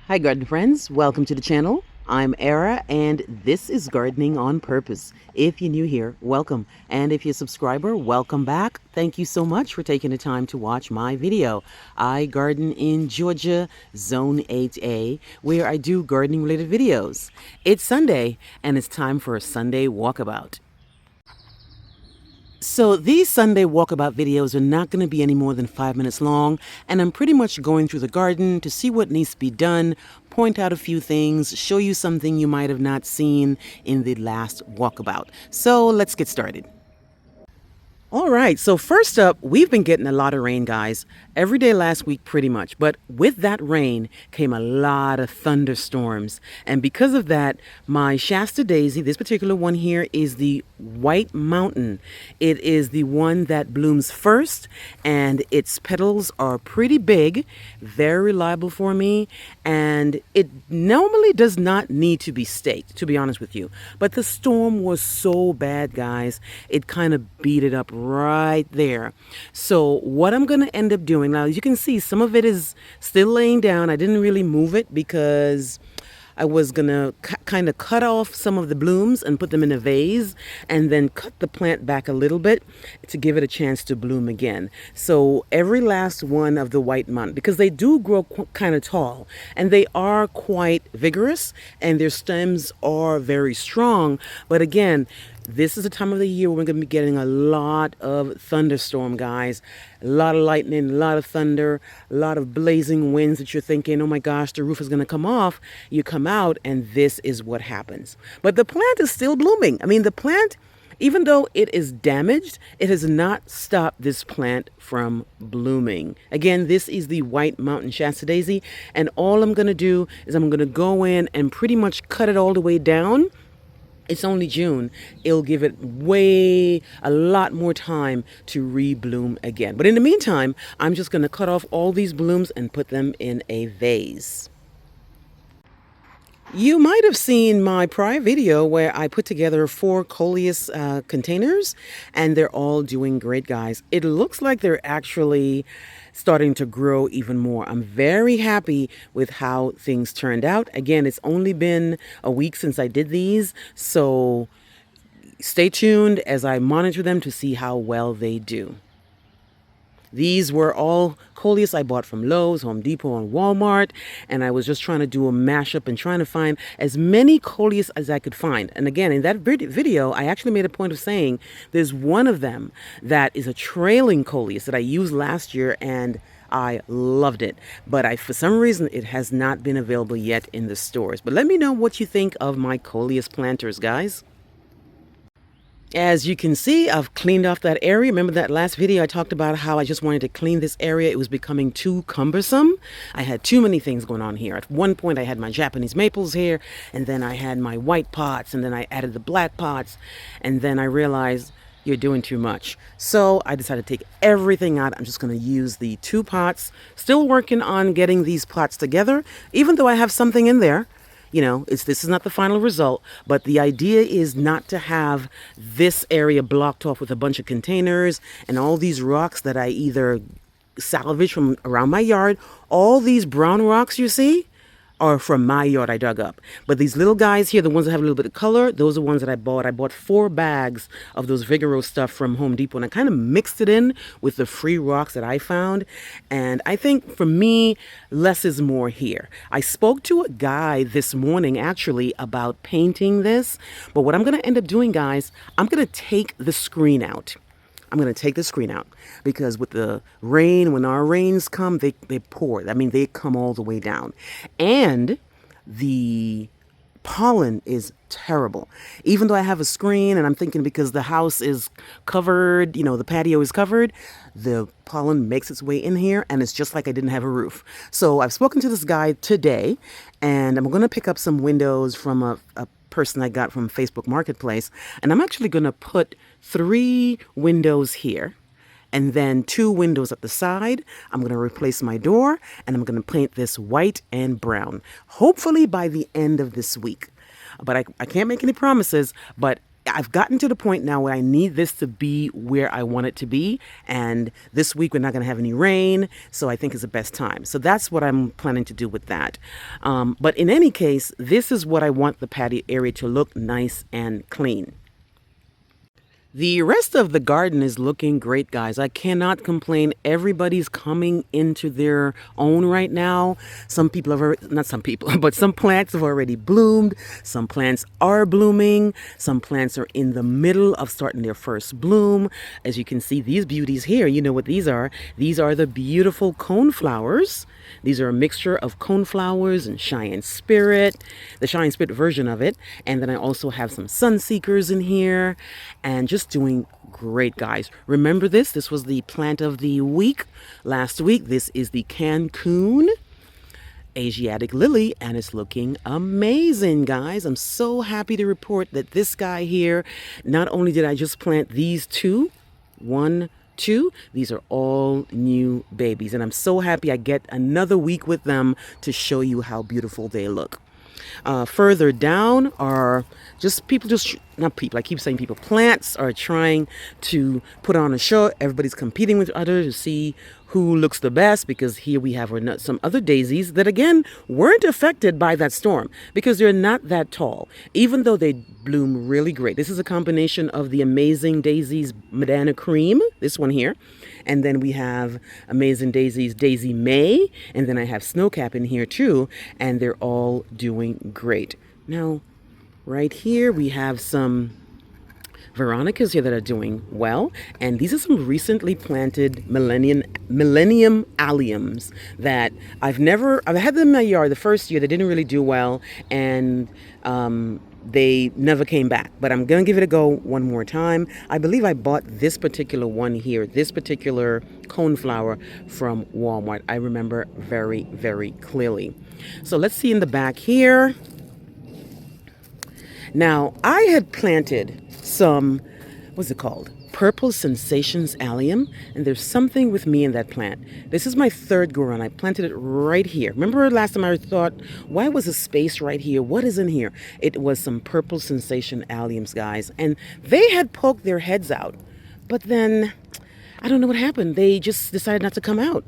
Hi garden friends, welcome to the channel. I'm Era and this is Gardening on Purpose. If you're new here, welcome. And if you're a subscriber, welcome back. Thank you so much for taking the time to watch my video. I garden in Georgia, Zone 8A, where I do gardening related videos. It's Sunday and it's time for a Sunday walkabout. So these Sunday walkabout videos are not going to be any more than 5 minutes long, and I'm pretty much going through the garden to see what needs to be done, point out a few things, show you something you might have not seen in the last walkabout. So let's get started. All right, so first up, we've been getting a lot of rain, guys. Every day last week, pretty much. But with that rain came a lot of thunderstorms. And because of that, my Shasta daisy, this particular one here, is the White Mountain. It is the one that blooms first, and its petals are pretty big, very reliable for me, and it normally does not need to be staked, to be honest with you. But the storm was so bad, guys, it kind of beat it up right there. So what I'm going to end up doing now, as you can see, some of it is still laying down. I didn't really move it because I was going to kind of cut off some of the blooms and put them in a vase and then cut the plant back a little bit to give it a chance to bloom again. So every last one of the White Mountain, because they do grow kind of tall and they are quite vigorous and their stems are very strong. But again, this is the time of the year where we're going to be getting a lot of thunderstorm, guys. A lot of lightning, a lot of thunder, a lot of blazing winds that you're thinking, oh my gosh, the roof is going to come off. You come out and this is what happens. But the plant is still blooming. I mean, the plant, even though it is damaged, it has not stopped this plant from blooming. Again, this is the White Mountain Shasta daisy. And all I'm going to do is I'm going to go in and pretty much cut it all the way down. It's only June. It'll give it a lot more time to rebloom again. But in the meantime, I'm just going to cut off all these blooms and put them in a vase. You might have seen my prior video where I put together 4 coleus containers, and they're all doing great, guys. It looks like they're actually starting to grow even more. I'm very happy with how things turned out. Again, it's only been a week since I did these, so stay tuned as I monitor them to see how well they do. These were all coleus I bought from Lowe's, Home Depot, and Walmart, and I was just trying to do a mashup and trying to find as many coleus as I could find. And again, in that video, I actually made a point of saying there's one of them that is a trailing coleus that I used last year, and I loved it. But for some reason, it has not been available yet in the stores. But let me know what you think of my coleus planters, guys. As you can see, I've cleaned off that area. Remember that last video I talked about how I just wanted to clean this area. It was becoming too cumbersome. I had too many things going on here. At one point I had my Japanese maples here, and then I had my white pots, and then I added the black pots, and then I realized you're doing too much. So I decided to take everything out. I'm just going to use the 2 pots. Still working on getting these pots together, even though I have something in there. You know, this is not the final result, but the idea is not to have this area blocked off with a bunch of containers and all these rocks that I either salvage from around my yard. All these brown rocks you see are from my yard I dug up. But these little guys here, the ones that have a little bit of color, those are ones that I bought. I bought 4 bags of those Vigoro stuff from Home Depot, and I kind of mixed it in with the free rocks that I found. And I think for me, less is more here. I spoke to a guy this morning actually about painting this, but what I'm going to end up doing, guys, I'm going to take the screen out. I'm going to take the screen out because with the rain, when our rains come, they pour. I mean, they come all the way down. And the pollen is terrible. Even though I have a screen and I'm thinking because the house is covered, you know, the patio is covered, the pollen makes its way in here and it's just like I didn't have a roof. So I've spoken to this guy today and I'm going to pick up some windows from a person I got from Facebook Marketplace, and I'm actually going to put 3 windows here and then 2 windows at the side. I'm going to replace my door and I'm going to paint this white and brown, hopefully by the end of this week. But I can't make any promises, but I've gotten to the point now where I need this to be where I want it to be. And this week we're not going to have any rain, so I think it's the best time. So that's what I'm planning to do with that. But in any case, this is what I want the patio area to look nice and clean. The rest of the garden is looking great, guys. I cannot complain. Everybody's coming into their own right now. Some people have already, not some people, but some plants have already bloomed. Some plants are blooming. Some plants are in the middle of starting their first bloom. As you can see, these beauties here, you know what these are. These are the beautiful cone flowers. These are a mixture of cone flowers and Cheyenne Spirit, the Cheyenne Spirit version of it. And then I also have some sun seekers in here, and just doing great, guys. Remember this? This was the plant of the week last week. This is the Cancun Asiatic lily, and it's looking amazing, guys. I'm so happy to report that this guy here, not only did I just plant these two, these are all new babies, and I'm so happy I get another week with them to show you how beautiful they look. Further down are just people, not people, I keep saying people, plants are trying to put on a show. Everybody's competing with others to see who looks the best, because here we have some other daisies that again weren't affected by that storm because they're not that tall, even though they bloom really great. This is a combination of the Amazing Daisies Madonna Cream, this one here, and then we have Amazing Daisies Daisy May, and then I have Snowcap in here too, and they're all doing great. Now, right here we have some Veronicas here that are doing well, and these are some recently planted millennium alliums that I've had them in my yard the first year. They didn't really do well, and they never came back, but I'm gonna give it a go one more time. I believe I bought this particular one here, this particular coneflower from Walmart. I remember very, very clearly. So let's see in the back here. Now, I had planted some, what's it called? Purple Sensations Allium, and there's something with me in that plant. This is my third go around. I planted it right here. Remember last time I thought, why was a space right here? What is in here? It was some Purple Sensation Alliums, guys, and they had poked their heads out, but then I don't know what happened. They just decided not to come out.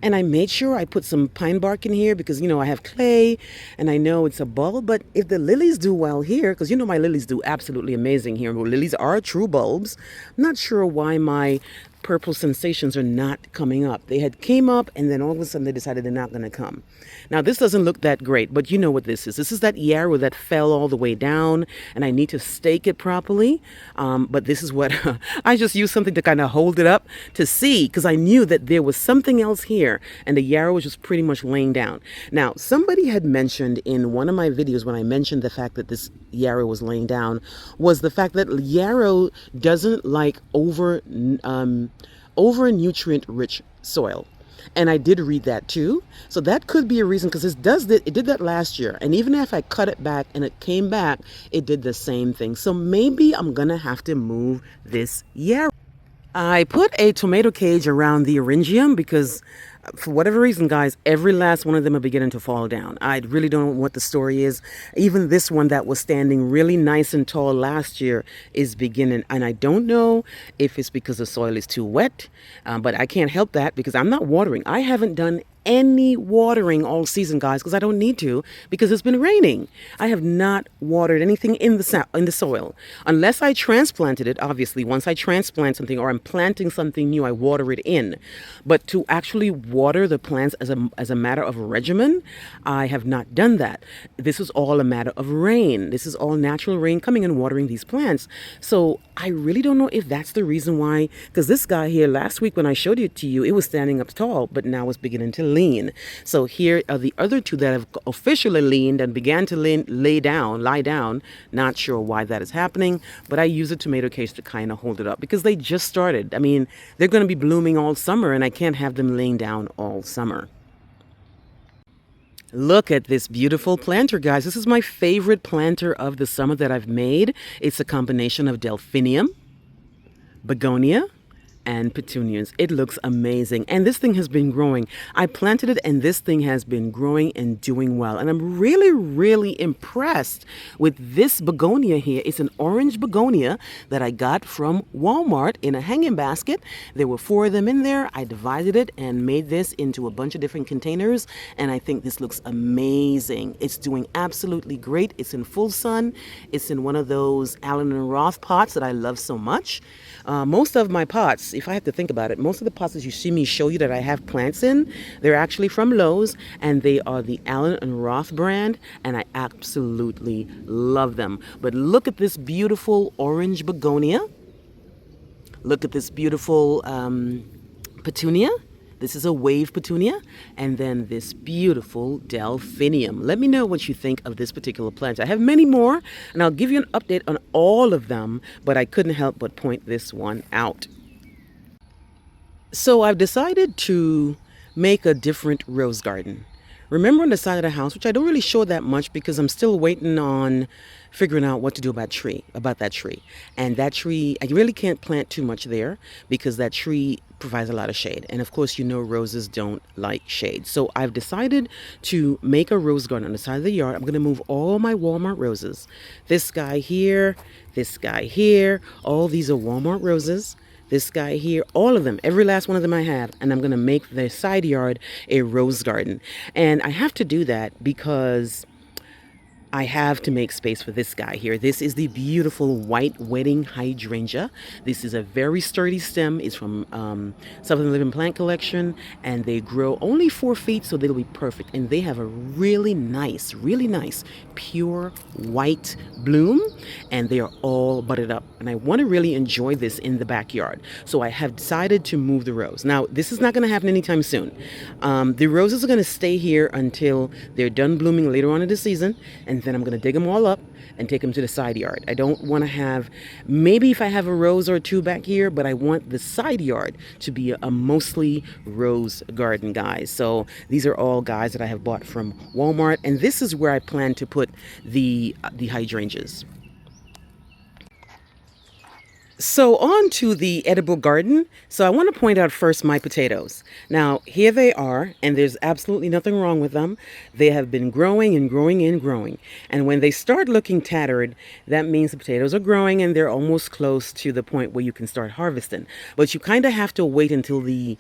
And I made sure I put some pine bark in here because, you know, I have clay and I know it's a bulb. But if the lilies do well here, because, you know, my lilies do absolutely amazing here. Well, lilies are true bulbs. I'm not sure why my Purple Sensations are not coming up. They had came up and then all of a sudden they decided they're not going to come. Now, this doesn't look that great, but you know what this is. This is that yarrow that fell all the way down, and I need to stake it properly. But this is what I just used something to kind of hold it up to see, because I knew that there was something else here, and the yarrow was just pretty much laying down. Now, somebody had mentioned in one of my videos when I mentioned the fact that this yarrow was laying down, was the fact that yarrow doesn't like over nutrient rich soil. And I did read that too. So that could be a reason, because it did that last year. And even if I cut it back and it came back, it did the same thing. So maybe I'm going to have to move this yarrow. I put a tomato cage around the hydrangea because for whatever reason, guys, every last one of them are beginning to fall down. I really don't know what the story is. Even this one that was standing really nice and tall last year is beginning. And I don't know if it's because the soil is too wet, but I can't help that because I'm not watering. I haven't done any watering all season, guys, because I don't need to, because it's been raining. I have not watered anything in the soil unless I transplanted it. Obviously, once I transplant something or I'm planting something new, I water it in. But to actually water the plants as a matter of regimen, I have not done that. This is all a matter of rain. This is all natural rain coming and watering these plants. So I really don't know if that's the reason why, because this guy here last week when I showed it to you, it was standing up tall, but now it's beginning to lean. So here are the other two that have officially leaned and began to lie down. Not sure why that is happening, but I use a tomato case to kind of hold it up because they just started. I mean, they're going to be blooming all summer and I can't have them laying down all summer. Look at this beautiful planter, guys. This is my favorite planter of the summer that I've made. It's a combination of delphinium, begonia, and petunias. It looks amazing. And this thing has been growing. I planted it and this thing has been growing and doing well. And I'm really, really impressed with this begonia here. It's an orange begonia that I got from Walmart in a hanging basket. There were 4 of them in there. I divided it and made this into a bunch of different containers. And I think this looks amazing. It's doing absolutely great. It's in full sun. It's in one of those Allen and Roth pots that I love so much. Most of my pots, if I have to think about it, most of the pots that you see me show you that I have plants in, they're actually from Lowe's, and they are the Allen and Roth brand, and I absolutely love them. But look at this beautiful orange begonia. Look at this beautiful petunia. This is a wave petunia, and then this beautiful delphinium. Let me know what you think of this particular plant. I have many more, and I'll give you an update on all of them, but I couldn't help but point this one out. So I've decided to make a different rose garden. Remember on the side of the house, which I don't really show that much because I'm still waiting on figuring out what to do about that tree. And that tree, I really can't plant too much there because that tree provides a lot of shade. And of course, you know, roses don't like shade. So I've decided to make a rose garden on the side of the yard. I'm going to move all my Walmart roses. This guy here, all these are Walmart roses. This guy here, all of them, every last one of them I have, and I'm going to make the side yard a rose garden. And I have to do that because I have to make space for this guy here. This is the beautiful white wedding hydrangea. This is a very sturdy stem. It's from Southern Living Plant Collection, and they grow only 4 feet, so they'll be perfect. And they have a really nice, pure white bloom, and they are all budded up. And I want to really enjoy this in the backyard. So I have decided to move the rose. Now, this is not going to happen anytime soon. The roses are going to stay here until they're done blooming later on in the season, and then I'm going to dig them all up and take them to the side yard. I don't want to have, maybe if I have a rose or 2 back here, but I want the side yard to be a mostly rose garden, guys. So these are all guys that I have bought from Walmart, and this is where I plan to put the hydrangeas. So on to the edible garden. So I want to point out first my potatoes. Now here they are, and there's absolutely nothing wrong with them. They have been growing and growing and growing. And when they start looking tattered, that means the potatoes are growing and they're almost close to the point where you can start harvesting. But you kind of have to wait until the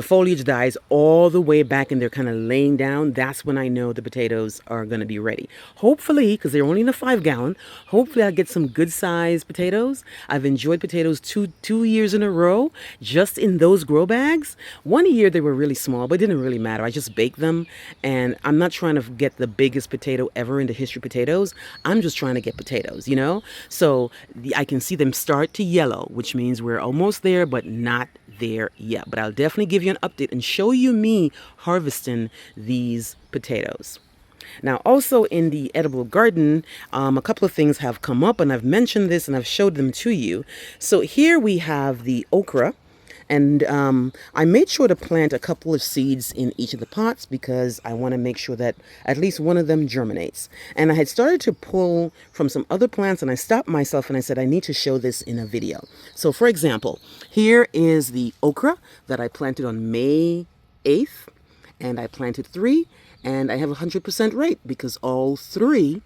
foliage dies all the way back and they're kind of laying down. That's when I know the potatoes are going to be ready. Hopefully, because they're only in a 5-gallon, hopefully I'll get some good sized potatoes. I've enjoyed potatoes two years in a row just in those grow bags. One year they were really small, but it didn't really matter. I just baked them, and I'm not trying to get the biggest potato ever in the history of potatoes. I'm just trying to get potatoes, you know? So I can see them start to yellow, which means we're almost there, but not there yet. But I'll definitely give you an update and show you me harvesting these potatoes. Now, also in the edible garden, a couple of things have come up, and I've mentioned this and I've showed them to you. So here we have the okra. And I made sure to plant a couple of seeds in each of the pots because I want to make sure that at least one of them germinates. And I had started to pull from some other plants, and I stopped myself and I said, I need to show this in a video. So for example, here is the okra that I planted on May 8th, and I planted 3, and I have 100% rate because all 3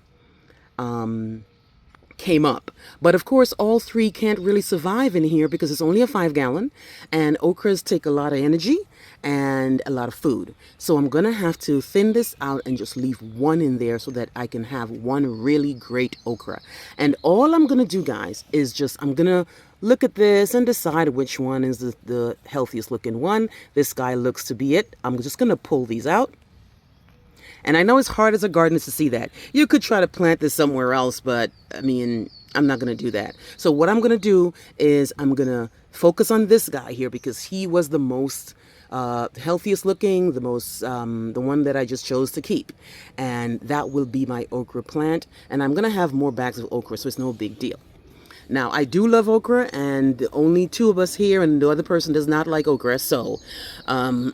came up. But of course, all 3 can't really survive in here because it's only a 5-gallon, and okras take a lot of energy and a lot of food. So I'm gonna have to thin this out and just leave 1 in there so that I can have 1 really great okra. And all I'm gonna do, guys, is I'm gonna look at this and decide which one is the healthiest looking one. This guy looks to be it. I'm just gonna pull these out. And I know it's hard as a gardener to see that. You could try to plant this somewhere else, but I mean, I'm not going to do that. So what I'm going to do is I'm going to focus on this guy here because he was the most healthiest looking, the one that I just chose to keep. And that will be my okra plant. And I'm going to have more bags of okra, so it's no big deal. Now, I do love okra, and only 2 of us here, and the other person does not like okra, so I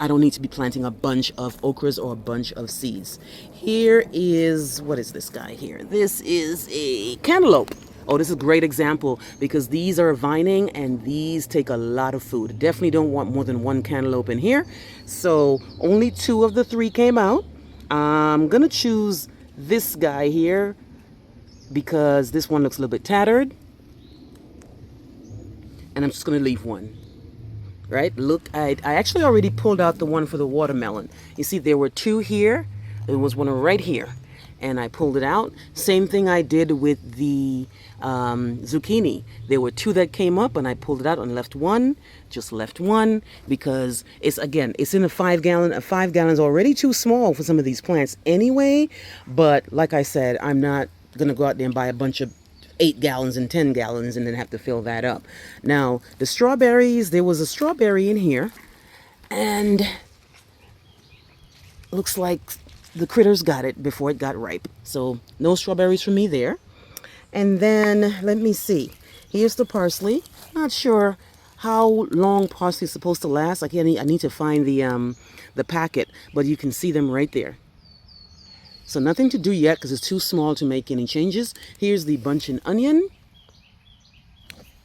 don't need to be planting a bunch of okras or a bunch of seeds. Here is, what is this guy here? This is a cantaloupe. Oh, this is a great example because these are vining and these take a lot of food. Definitely don't want more than one cantaloupe in here. So only two of the three came out. I'm gonna choose this guy here because this one looks a little bit tattered. And I'm just gonna leave one. Right? Look, I actually already pulled out the one for the watermelon. You see, there were two here. There was one right here. And I pulled it out. Same thing I did with the zucchini. There were two that came up and I pulled it out and left one. Just left one because it's, again, it's in a 5 gallon. A 5 gallon is already too small for some of these plants anyway. But like I said, I'm not gonna go out there and buy a bunch of 8 gallons and 10 gallons and then have to fill that up. Now, the strawberries, there was a strawberry in here and looks like the critters got it before it got ripe. So no strawberries for me there. And then, let me see. Here's the parsley. Not sure how long parsley is supposed to last. I need to find the packet, but you can see them right there. So nothing to do yet because it's too small to make any changes. Here's the bunchen onion.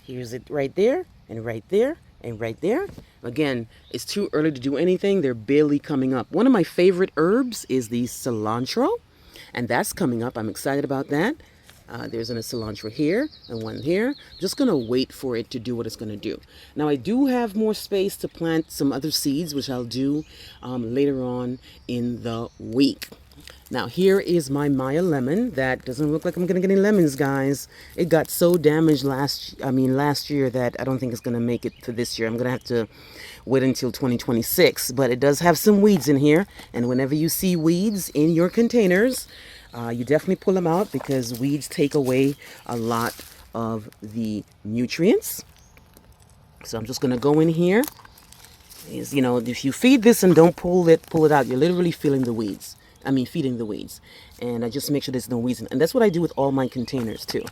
Here's it right there, and right there, and right there. Again, it's too early to do anything. They're barely coming up. One of my favorite herbs is the cilantro, and that's coming up. I'm excited about that. There's a cilantro here and one here. I'm just going to wait for it to do what it's going to do. Now, I do have more space to plant some other seeds, which I'll do later on in the week. Now, here is my Maya lemon. That doesn't look like I'm going to get any lemons, guys. It got so damaged last year that I don't think it's going to make it to this year. I'm going to have to wait until 2026. But it does have some weeds in here. And whenever you see weeds in your containers, you definitely pull them out because weeds take away a lot of the nutrients. So I'm just going to go in here. You know, if you feed this and don't pull it out, you're literally feeding the weeds. And I just make sure there's no weeds. And that's what I do with all my containers too.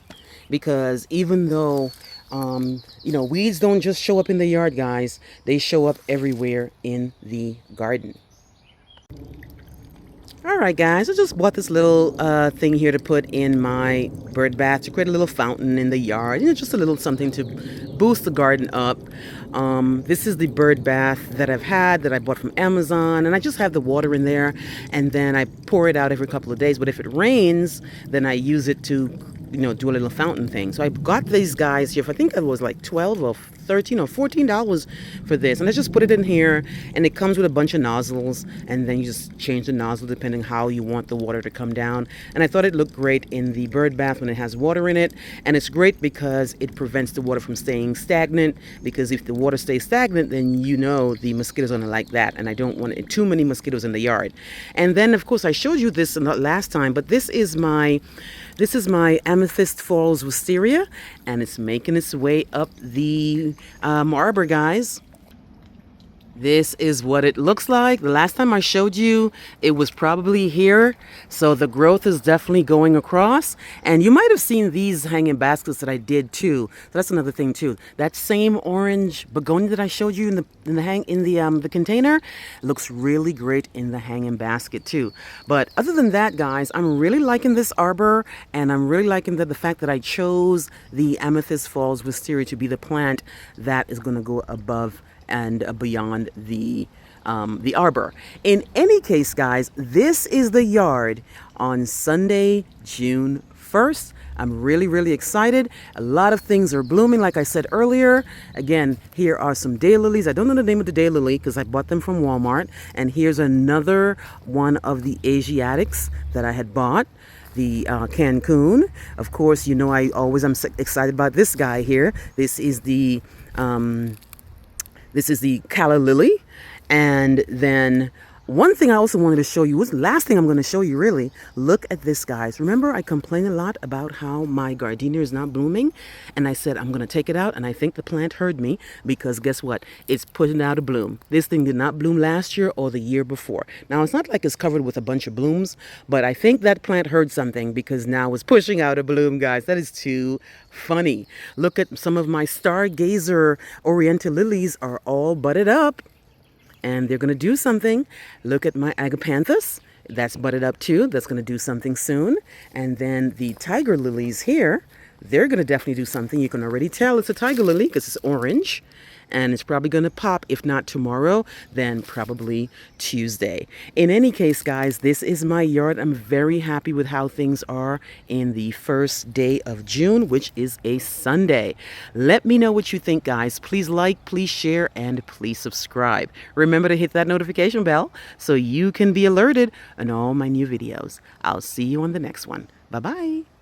Because even though, you know, weeds don't just show up in the yard, guys. They show up everywhere in the garden. All right, guys, I just bought this little thing here to put in my bird bath to create a little fountain in the yard. You know, just a little something to boost the garden up. This is the bird bath that I've had that I bought from Amazon, and I just have the water in there, and then I pour it out every couple of days. But if it rains, then I use it to, you know, do a little fountain thing. So I got these guys here for, I think it was like 12 or 13 or $14 for this, and I just put it in here, and it comes with a bunch of nozzles, and then you just change the nozzle depending how you want the water to come down. And I thought it looked great in the bird bath when it has water in it, and it's great because it prevents the water from staying stagnant, because if the water stays stagnant, then you know the mosquitoes are gonna like that, and I don't want too many mosquitoes in the yard. And then of course I showed you this last time, but this is my amethyst falls wisteria, and it's making its way up the arbor, guys. This is what it looks like. The last time I showed you, it was probably here. So the growth is definitely going across. And you might have seen these hanging baskets that I did too. So that's another thing too. That same orange begonia that I showed you in the container looks really great in the hanging basket too. But other than that, guys, I'm really liking this arbor, and I'm really liking the fact that I chose the Amethyst Falls Wisteria to be the plant that is going to go above and beyond the arbor. In any case, guys, this is the yard on Sunday, June 1st. I'm really, really excited. A lot of things are blooming, like I said earlier. Again, here are some daylilies. I don't know the name of the daylily because I bought them from Walmart. And here's another one of the Asiatics that I had bought. The Cancun. Of course, you know I'm excited about this guy here. This is the calla lily. And then one thing I also wanted to show you was the last thing I'm going to show you, really. Look at this, guys. Remember, I complained a lot about how my gardenia is not blooming, and I said I'm going to take it out, and I think the plant heard me, because guess what? It's putting out a bloom. This thing did not bloom last year or the year before. Now, it's not like it's covered with a bunch of blooms, but I think that plant heard something, because now it's pushing out a bloom, guys. That is too funny. Look at some of my stargazer oriental lilies are all budded up. And they're going to do something. Look at my agapanthus. That's budded up too. That's going to do something soon. And then the tiger lilies here, they're going to definitely do something. You can already tell it's a tiger lily because it's orange. And it's probably going to pop, if not tomorrow, then probably Tuesday. In any case, guys, this is my yard. I'm very happy with how things are in the first day of June, which is a Sunday. Let me know what you think, guys. Please like, please share, and please subscribe. Remember to hit that notification bell so you can be alerted on all my new videos. I'll see you on the next one. Bye-bye.